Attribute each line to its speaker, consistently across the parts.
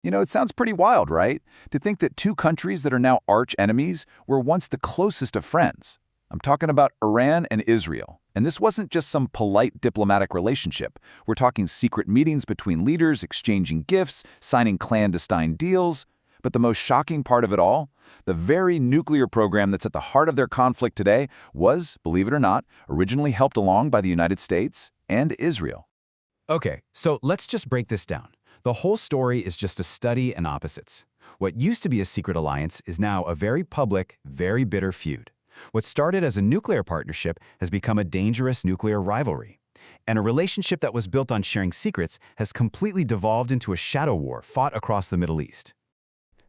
Speaker 1: It sounds pretty wild, right? To think that two countries that are now arch enemies were once the closest of friends. I'm talking about Iran and Israel. And this wasn't just some polite diplomatic relationship. We're talking secret meetings between leaders, exchanging gifts, signing clandestine deals. But the most shocking part of it all, the very nuclear program that's at the heart of their conflict today was, believe it or not, originally helped along by the United States and Israel.
Speaker 2: Okay, so let's just break this down. The whole story is just a study in opposites. What used to be a secret alliance is now a very public, very bitter feud. What started as a nuclear partnership has become a dangerous nuclear rivalry. And a relationship that was built on sharing secrets has completely devolved into a shadow war fought across the Middle East.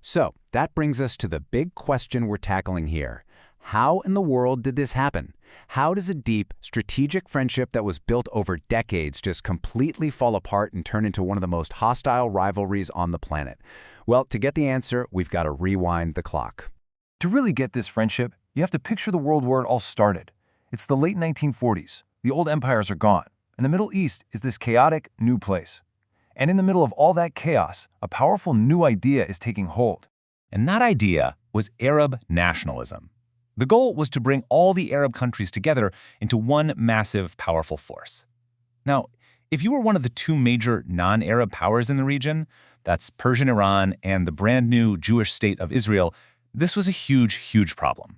Speaker 3: So, that brings us to the big question we're tackling here. How in the world did this happen? How does a deep, strategic friendship that was built over decades just completely fall apart and turn into one of the most hostile rivalries on the planet? Well, to get the answer, we've got to rewind the clock.
Speaker 4: To really get this friendship, you have to picture the world where it all started. It's the late 1940s. The old empires are gone, and the Middle East is this chaotic, new place. And in the middle of all that chaos, a powerful new idea is taking hold.
Speaker 5: And that idea was Arab nationalism. The goal was to bring all the Arab countries together into one massive, powerful force. Now, if you were one of the two major non-Arab powers in the region, that's Persian Iran and the brand new Jewish state of Israel, this was a huge, huge problem.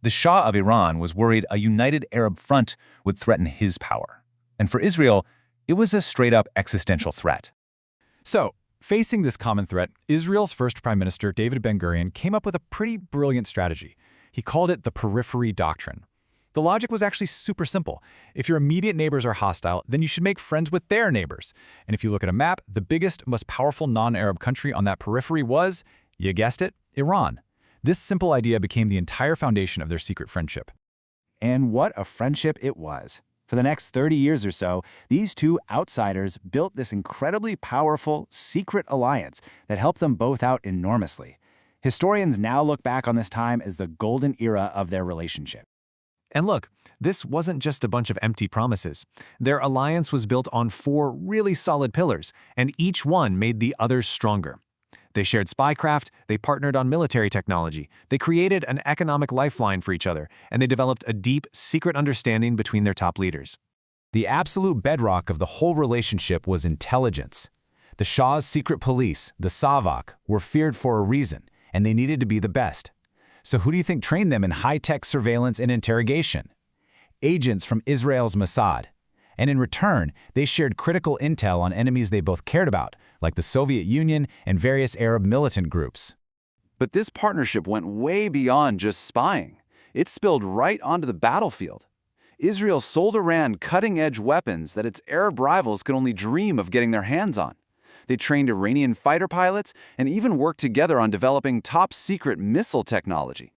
Speaker 5: The Shah of Iran was worried a united Arab front would threaten his power. And for Israel, it was a straight-up existential threat.
Speaker 2: So, facing this common threat, Israel's first Prime Minister, David Ben-Gurion, came up with a pretty brilliant strategy. He called it the periphery doctrine. The logic was actually super simple. If your immediate neighbors are hostile, then you should make friends with their neighbors. And if you look at a map, the biggest, most powerful non-Arab country on that periphery was, you guessed it, Iran. This simple idea became the entire foundation of their secret friendship.
Speaker 3: And what a friendship it was. For the next 30 years or so, these two outsiders built this incredibly powerful, secret alliance that helped them both out enormously. Historians now look back on this time as the golden era of their relationship.
Speaker 6: And look, this wasn't just a bunch of empty promises. Their alliance was built on 4 really solid pillars, and each one made the others stronger. They shared spycraft, they partnered on military technology, they created an economic lifeline for each other, and they developed a deep, secret understanding between their top leaders.
Speaker 2: The absolute bedrock of the whole relationship was intelligence. The Shah's secret police, the Savak, were feared for a reason, and they needed to be the best. So who do you think trained them in high-tech surveillance and interrogation? Agents from Israel's Mossad. And in return, they shared critical intel on enemies they both cared about, like the Soviet Union and various Arab militant groups.
Speaker 1: But this partnership went way beyond just spying. It spilled right onto the battlefield. Israel sold Iran cutting-edge weapons that its Arab rivals could only dream of getting their hands on. They trained Iranian fighter pilots and even worked together on developing top-secret missile technology.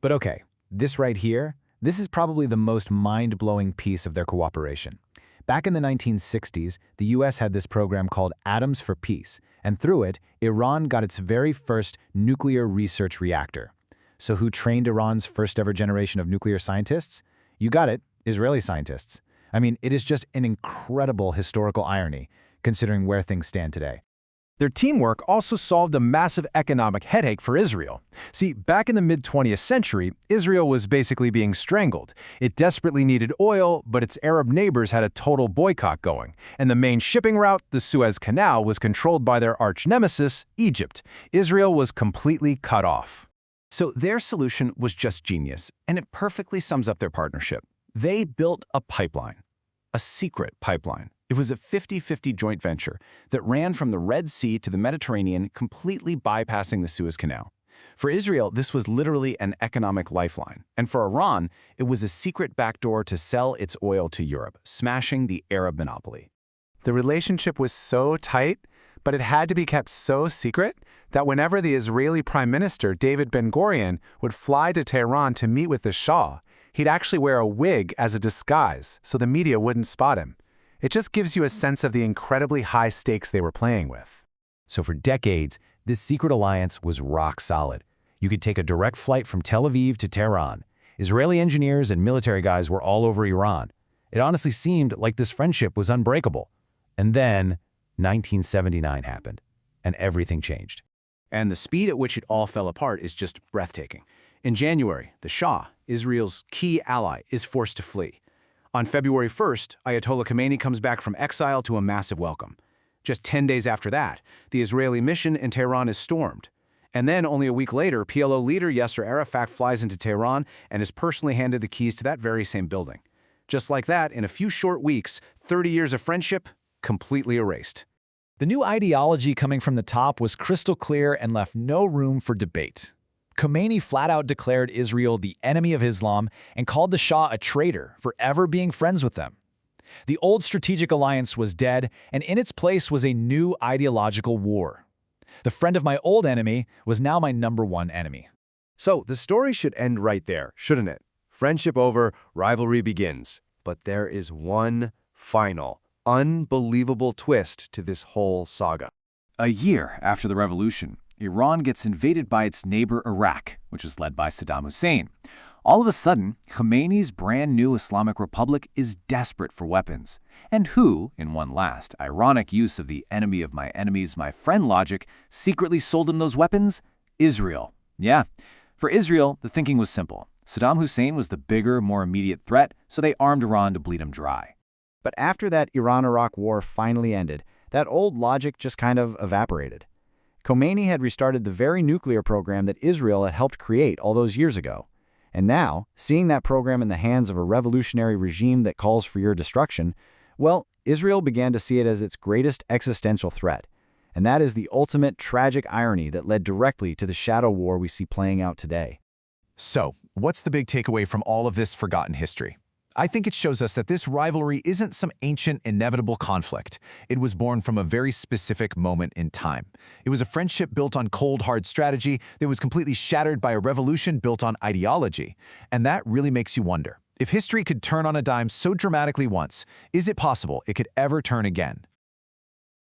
Speaker 2: But okay, this right here, this is probably the most mind-blowing piece of their cooperation. Back in the 1960s, the US had this program called Atoms for Peace, and through it, Iran got its very first nuclear research reactor. So who trained Iran's first-ever generation of nuclear scientists? You got it, Israeli scientists. I mean, it is just an incredible historical irony, considering where things stand today.
Speaker 6: Their teamwork also solved a massive economic headache for Israel. See, back in the mid-20th century, Israel was basically being strangled. It desperately needed oil, but its Arab neighbors had a total boycott going. And the main shipping route, the Suez Canal, was controlled by their arch-nemesis, Egypt. Israel was completely cut off.
Speaker 2: So their solution was just genius, and it perfectly sums up their partnership. They built a pipeline, a secret pipeline. It was a 50-50 joint venture that ran from the Red Sea to the Mediterranean, completely bypassing the Suez Canal. For Israel, this was literally an economic lifeline. And for Iran, it was a secret backdoor to sell its oil to Europe, smashing the Arab monopoly. The relationship was so tight, but it had to be kept so secret that whenever the Israeli Prime Minister, David Ben-Gurion, would fly to Tehran to meet with the Shah, he'd actually wear a wig as a disguise so the media wouldn't spot him. It just gives you a sense of the incredibly high stakes they were playing with. So for decades, this secret alliance was rock solid. You could take a direct flight from Tel Aviv to Tehran. Israeli engineers and military guys were all over Iran. It honestly seemed like this friendship was unbreakable. And then 1979 happened.
Speaker 3: and everything changed.
Speaker 2: And the speed at which it all fell apart is just breathtaking. In January, the Shah, Israel's key ally, is forced to flee. On February 1st, Ayatollah Khomeini comes back from exile to a massive welcome. Just 10 days after that, the Israeli mission in Tehran is stormed. And then, only a week later, PLO leader Yasser Arafat flies into Tehran and is personally handed the keys to that very same building. Just like that, in a few short weeks, 30 years of friendship completely erased.
Speaker 1: The new ideology coming from the top was crystal clear and left no room for debate. Khomeini flat out declared Israel the enemy of Islam and called the Shah a traitor for ever being friends with them. The old strategic alliance was dead, and in its place was a new ideological war. The friend of my old enemy was now my #1 enemy.
Speaker 6: So the story should end right there, shouldn't it? Friendship over, rivalry begins. But there is one final, unbelievable twist to this whole saga.
Speaker 4: A year after the revolution, Iran gets invaded by its neighbor Iraq, which was led by Saddam Hussein. All of a sudden, Khomeini's brand new Islamic Republic is desperate for weapons. And who, in one last, ironic use of the enemy of my enemies, my friend logic, secretly sold him those weapons? Israel. Yeah. For Israel, the thinking was simple. Saddam Hussein was the bigger, more immediate threat, so they armed Iran to bleed him dry.
Speaker 3: But after that Iran-Iraq war finally ended, that old logic just kind of evaporated. Khomeini had restarted the very nuclear program that Israel had helped create all those years ago. And now, seeing that program in the hands of a revolutionary regime that calls for your destruction, well, Israel began to see it as its greatest existential threat. And that is the ultimate tragic irony that led directly to the shadow war we see playing out today.
Speaker 2: So, what's the big takeaway from all of this forgotten history? I think it shows us that this rivalry isn't some ancient, inevitable conflict. It was born from a very specific moment in time. It was a friendship built on cold, hard strategy that was completely shattered by a revolution built on ideology. And that really makes you wonder, if history could turn on a dime so dramatically once, is it possible it could ever turn again?